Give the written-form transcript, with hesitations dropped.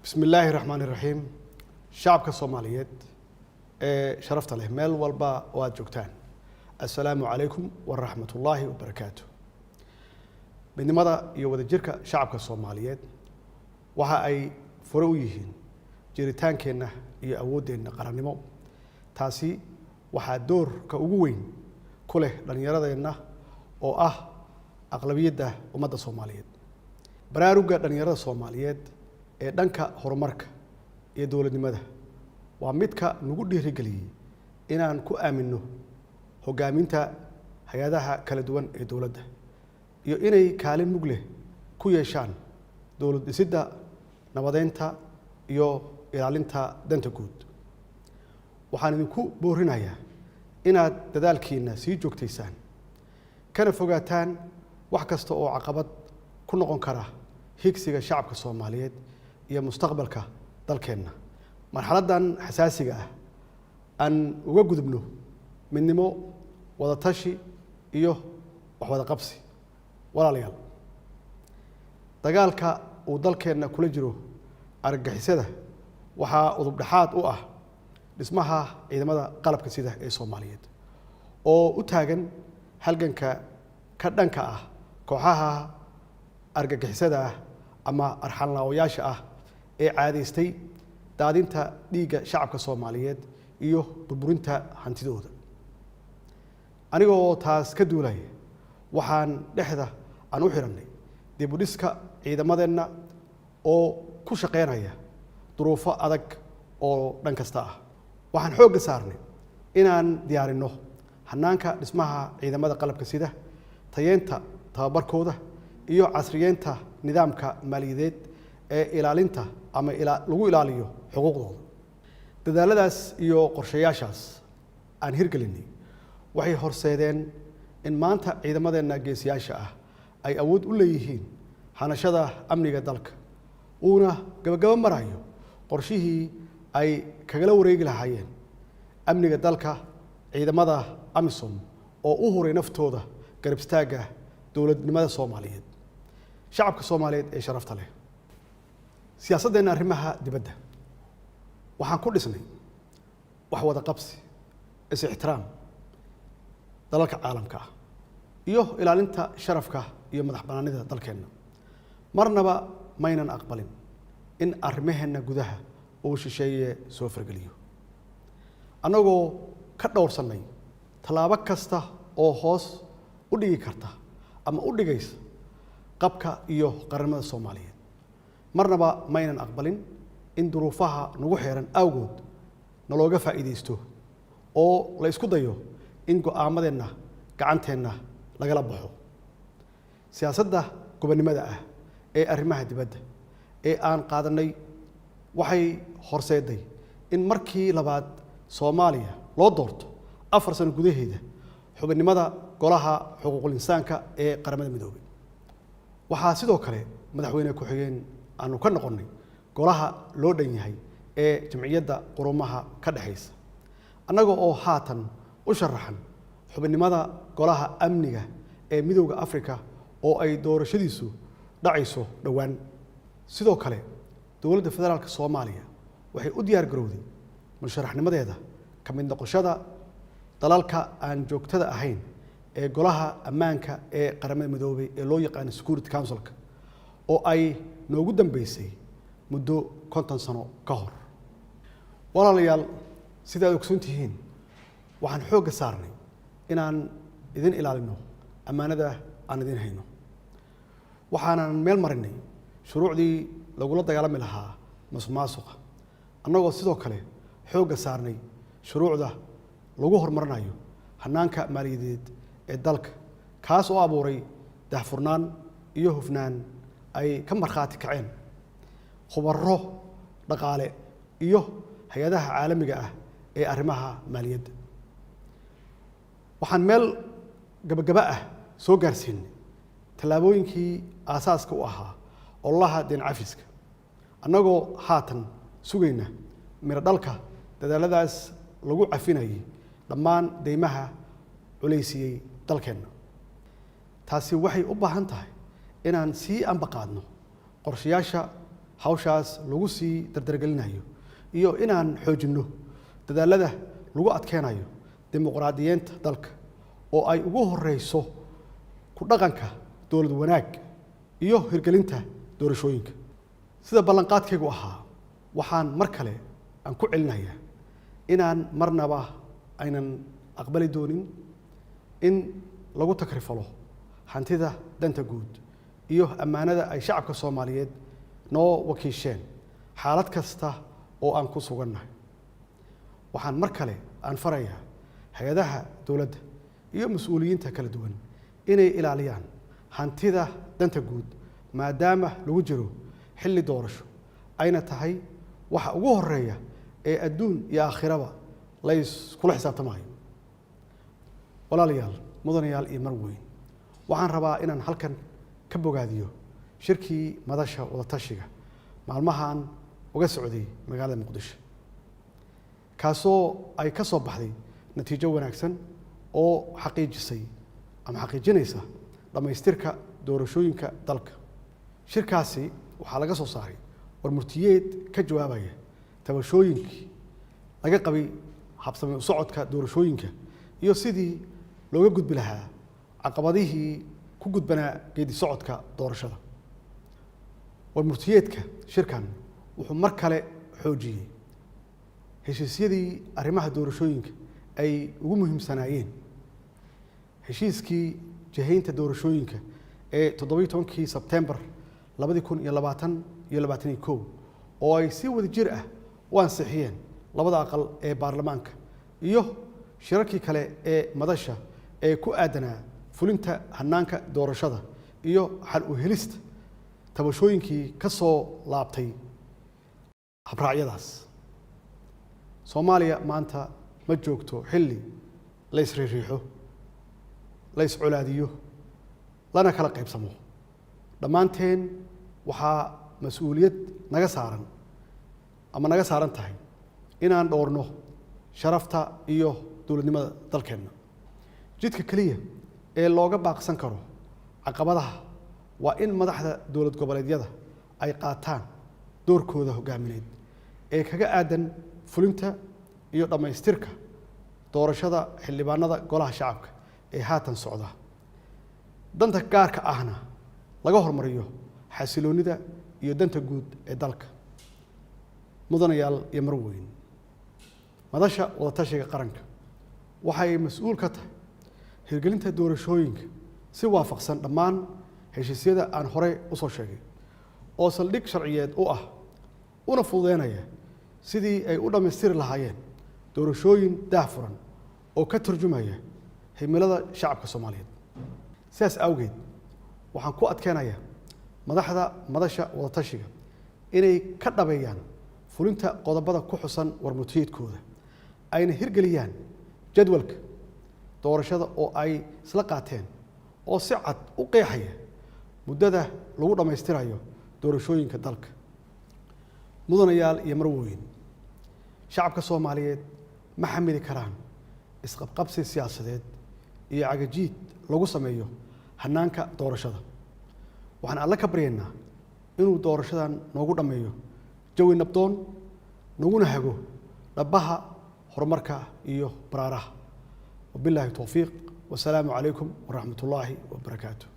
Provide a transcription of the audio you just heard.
بسم الله الرحمن الرحيم شعبك الصوماليات شرفت له ميل والبا واجوكتان السلام عليكم ورحمة الله وبركاته من ماذا يود جرك شعبك الصوماليات وها أي فرويهن جريتان كنا يأودين قرنمو تاسي وها دور كأوين كله لن يرى إنه أو أغلبية ده ومدى الصوماليات برارجة لن يرى الصوماليات dhanka horumarka iyo dawladnimada waa midka nagu dhiirigeliyay inaan ku aamino hogaaminta hay'adaha kala duwan ee dawladda iyo inay kaalin mug leh ku yeeshaan dawlad dhisidda nabadeynta iyo ilaalinta danta guud waxaan idinku boorinayaa inaad dadaalkiina sii joogtaysaan kana fogaataan wax kasta oo caqabad ku noqon kara higsiga shacabka Soomaaliyeed iyo mustaqbalka dalkeena marxaladan xasaasiga ah aan uga gudubno midnimo wada tashi iyo wax wada qabsi walaalayaal dagaalka uu dalkeena kula jiro argagixisada waxa udub dhaxaad u ah dhismaha ciidamada qalabka sida ee Soomaaliyeed oo u taagan halganka ka dhanka ah kooxaha argagixisada ama arxanlaawayaasha ah ee caadaystay daadinta dhiigga shacabka Soomaaliyeed iyo burburinta hantidooda anigoo taas ka duulay waxaan dhexda aan u xiranay dib u dhiska ciidamadeena oo ku shaqeynaya duruufo adag oo dhan kasta ah waxaan xoog saarnay inaan diyaarino hanaanka dhismaha ciidamada qalabka sida tayeenta tababarkooda iyo casriyeenta nidaamka maaliyadeed ee ilaalinta ama lagu ilaaliyo xuquuqdooda dadaaladaas iyo qorshayaashaas aan hirgelinay waxay horseedeen in maanta ciidamadeena geesiyaasha ah ay awood u leeyihiin hanashada amniga dalka uuna gabagaba marayo qorshihii ay kagala wareegi lahaayeen amniga dalka ciidamada AMISOM oo u horay naftooda garab istaaga dawladnimada Soomaaliyeed shacabka Soomaaliyeed ee sharafta leh siyaasaddeena arrimaha dibadda waxaan ku dhisnay wax wada qabsi is ixtiraam dalalka caalamka iyo ilaalinta sharafka iyo madaxbannaanida dalkeena marnaba maynan aqbalin in arrimaheena gudaha uu shisheeye soo fargeliyo anagoo ka dhowrsanay tallaabo kasta oo hoos u dhigi karta ama u dhigaysa qabka iyo qaranimada Soomaaliyeed marnaba maynan aqbalin in duruufaha nagu xeeran awgood nalooga faa'iideysto oo la isku dayo in go'aamadeena gacanteena lagala baxo siyaasadda gobonimada ah ee arrimaha dibadda ee aan qaadanay waxay horseeday in markii labaad Soomaaliya loo doorto 4 sano gudaheeda xubinimada golaha xuquuqul insaanka ee qaramada midoobay waxaa sidoo kale madaxweyne ku xigeen aanu ka noqonay golaha loo dhan yahay ee jamciyadda qurumaha ka dhaxaysa annaga oo haatan u sharaxan xubinimada golaha amniga ee midowga Afrika oo ay doorashadiisu dhacayso dhawaan sidoo kale dawladda federaalka Soomaaliya waxay u diyaar garowday musharaxnimadeeda ka mid noqoshada dalalka aan joogtada ahayn ee golaha ammaanka ee qaramada midoobay ee loo yaqaan Security Council-ka oo ay noogu dambeysay muddo 50 sano ka hor walaalayaal sidaad ogsoon tihiin waxaan xoog saarnay inaan idin ilaalino amaanada aan idin hayno waxaanan meel marinay shuruucdii lagula dagaalami lahaa musuqmaasuqa annagoo sidoo kale xoog saarnay shuruucda lagu horumarinayo hanaanka maaliyadeed ee dalka kaas oo abuuray daahfurnaan iyo hufnaan ay ka marxaati kaceen khubaro dhaqaale iyo hay'adaha caalamiga ah ee arrimaha maaliyadda waxaan meel gabagaba ah soo gaarsiinay tallaabooyinkii aasaaska u ahaa ololaha deen cafiska annagoo haatan sugayna miro dhalka dadaaladaas lagu cafinayay dhammaan deymaha culeysiyey dalkeena taasi waxay u baahan tahay inaan sii ambaqaadno qorshayaasha hawshaas lagu sii dardargelinayo iyo inaan xoojinno dadaalada lagu adkeenayo dimuqraadiyeynta dalka oo ay ugu horeyso ku dhaqanka dowlad wanaag iyo hirgelinta doorashooyinka sida ballanqaadkaygu ahaa waxaan mar kale aan ku celinayaa inaan marnaba aynan aqbali doonin in lagu takrifalo hantida danta guud iyo ammaanada ay shacabka Soomaaliyeed noo wakiisheen xaalad kasta oo aan ku sugannahay waxaan mar kale aan farayaa hay'adaha dowladda iyo mas'uuliyiinta kala duwan inay ilaaliyaan hantida danta guud maadaama lagu jiro xilli doorasho ayna tahay waxa ugu horeeya ee adduun iyo aakhiraba la iskula xisaabtamayo walaalayaal mudanayaal iyo marweyn waxaan rabaa inaan halkan ka bogaadiyo shirkii madasha wadatashiga maalmahan uga socday magaalada Muqdisho kaasoo ay ka soo baxday natiijo wanaagsan oo xaqiijinaysa dhamaystirka doorashooyinka dalka shirkaasi waxaa laga soo saaray warmurtiyeed ka jawaabaya tabashooyinkii laga qabay habsami u socodka doorashooyinka iyo sidii looga gudbi lahaa caqabadihii ku gudbanaa geedi socodka doorashada warmurtiyeedka shirkan wuxuu mar kale xoojiyey heshiisyadii arrimaha doorashooyinka ay ugu muhiimsanaayeen heshiiskii jahaynta doorashooyinka ee 17 Sebtembar 2021 oo ay si wada jir ah u ansixiyeen labada aqal ee baarlamaanka iyo shirarkii kale ee madasha ee ku aadanaa fulinta hanaanka doorashada iyo xal u helista tabashooyinkii ka soo laabtay habraacyadaas Soomaaliya maanta ma joogto xilli la isriixo la isculaadiyo lana kala qaybsamo dhammaanteen waxaa mas'uuliyad naga saaran tahay inaan dhowrno sharafta iyo dowladnimada dalkeena jidka kaliya ee looga baaqsan karo caqabadaha waa in madaxda dowlad goboleedyada ay qaataan doorkooda hogaamineed ee kaga aadan fulinta iyo dhamaystirka doorashada xildhibaanada golaha shacabka ee haatan socda danta gaarka ahna laga hormariyo xasiloonida iyo danta guud ee dalka mudanayaal iyo marweyn madasha wadatashiga qaranka waxay mas'uul ka tahay hirgelinta doorashooyinka si waafaqsan dhammaan heshiisyada aan hore u soo sheegay oo saldhig sharciyeed u ah una fududeynaya sidii ay u dhamaystiri lahaayeen doorashooyin daahfuran oo ka turjumaya himilada shacabka Soomaaliyeed sidaas awgeed waxaan ku adkeenayaa madaxda madasha wadatashiga inay ka dhabeeyaan fulinta qodobada ku xusan warmurtiyeedkooda ayna hirgeliyaan jadwalka doorashada oo ay isla qaateen oo si cad u qeexaya muddada lagu dhamaystirayo doorashooyinka dalka mudanayaal iyo marweyn shacabka Soomaaliyeed ma xamili karaan isqabqabsi siyaasadeed iyo cagajiid lagu sameeyo hanaanka doorashada waxaan alla ka baryaynaa inuu doorashadan noogu dhameeyo jawi nabdoon naguna hago dhabaha horumarka iyo baraaraha wabillahi tawfiiq wasalaamu calaykum waraxmatullaahi wabarakaatuh